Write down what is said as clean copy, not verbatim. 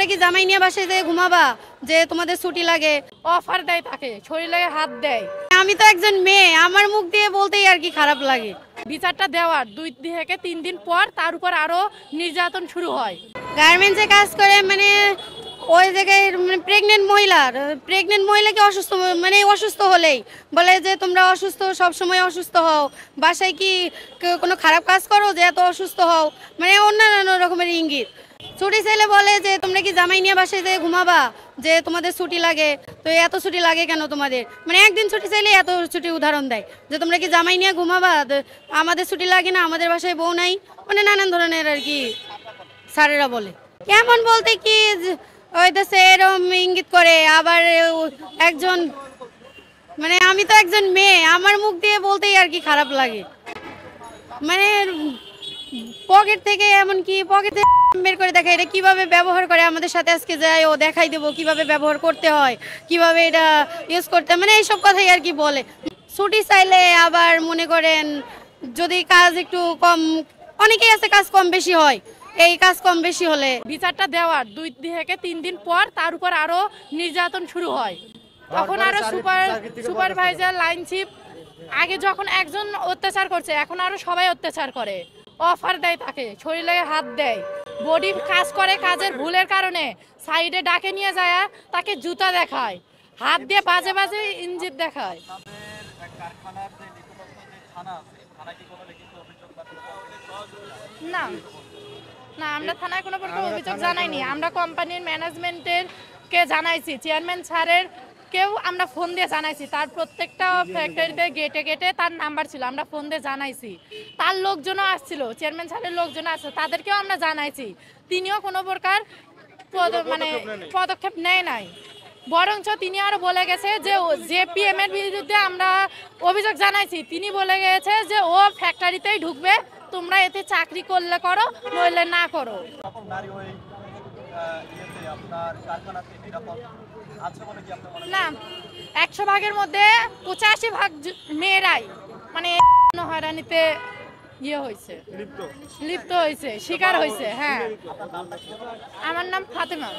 তোমরা কি জামাই নিয়ে বাসায় যেয়ে ঘুমাবা যে তোমাদের ছুটি লাগে? অফার দেয়, তাকে শরীরে হাত দেয়। আমি তো একজন মেয়ে, আমার মুখ দিয়ে বলতেই আর কি খারাপ লাগে। বিচারটা দেওয়ার 2 থেকে 3 দিন পর তার উপর আরো নির্যাতন শুরু হয়। গার্মেন্টসে কাজ করে মানে ওই জায়গায় প্রেগনেন্ট মহিলাকে অসুস্থ হলেই বলে যে তোমরা অসুস্থ, সব সময় অসুস্থ হও, বাসায় কি কোনো খারাপ কাজ করো যে এত অসুস্থ হও, মানে অন্যান্য রকমের ইঙ্গিত। ছুটি চাইলে বলে যে তোমরা কি জামাই নিয়ে বাসায় যেয়ে ঘুমাবা যে তোমাদের ছুটি লাগে, তো এত ছুটি লাগে কেন তোমাদের? মানে একদিন ছুটি চাইলে এত ছুটি উদাহরণ দেয় যে তোমরা কি জামাই নিয়ে ঘুমাবা, আমাদের ছুটি লাগে না, আমাদের বাসায় বউ নাই, মানে নানান ধরনের আর কি স্যারেরা বলে। কেমন বলতে কি হইতেছে এরকম ইঙ্গিত করে। আবার একজন মানে আমি তো একজন মেয়ে, আমার মুখ দিয়ে বলতেই আর কি খারাপ লাগে। মানে পকেট থেকে এমনকি পকেট থেকে বের করে দেখায় এটা কিভাবে ব্যবহার করে আমাদের সাথে, আজকে যাই ও দেখাই দেবো কিভাবে ব্যবহার করতে হয়, কিভাবে এটা ইউজ করতে, মানে এইসব কথাই আর কি বলে। ছুটি চাইলে আবার মনে করেন যদি কাজ একটু কম, অনেকেই আছে কাজ কম বেশি হয়, এই কাজ কম বেশি হলে বিচারটা দেওয়ার 2 থেকে 3 দিন পর তার উপর আরো নির্যাতন শুরু হয়। তখন আরো সুপারভাইজার, লাইনশিপ, আগে যখন একজন অত্যাচার করছে এখন আরো সবাই অত্যাচার করে। অফার দেয়, তাকে শরীরে হাত দেয়, বডি কাজ করে, কাজের ভুলের কারণে সাইডে ডাকে নিয়ে যায়, তাকে জুতা দেখায়, হাত দিয়ে বাজে বাজে ইঞ্জিত দেখায়। না না, আমরা থানায় কোনো প্রকার অভিযোগ জানাইনি। আমরা কোম্পানির ম্যানেজমেন্টের কে জানাইছি, চেয়ারম্যান স্যারের কেউ আমরা ফোন দিয়ে জানাইছি, তার প্রত্যেকটা ফ্যাক্টরিতে গেটে গেটে তার নাম্বার ছিল, আমরা ফোন দিয়ে জানাইছি। তার লোকজনও আসছিল, চেয়ারম্যান স্যারের লোকজন আসছে, তাদেরকেও আমরা জানাইছি, তিনিও কোনো প্রকার পদক্ষেপ নেয় নাই। বরঞ্চ তিনি আরো বলে গেছে যে জেপিএম এর বিরুদ্ধে আমরা অভিযোগ জানাইছি, তিনি বলে গেছে যে ও ফ্যাক্টরিতেই ঢুকবে, তোমরা এতে চাকরি করলে করো, নইলে না করো। না, 100 ভাগের মধ্যে 85 ভাগ মেয়েরাই মানে হয়রানিতে হয়েছে, লিপ্ত হয়েছে, শিকার হয়েছে। হ্যাঁ, আমার নাম ফাতেমা।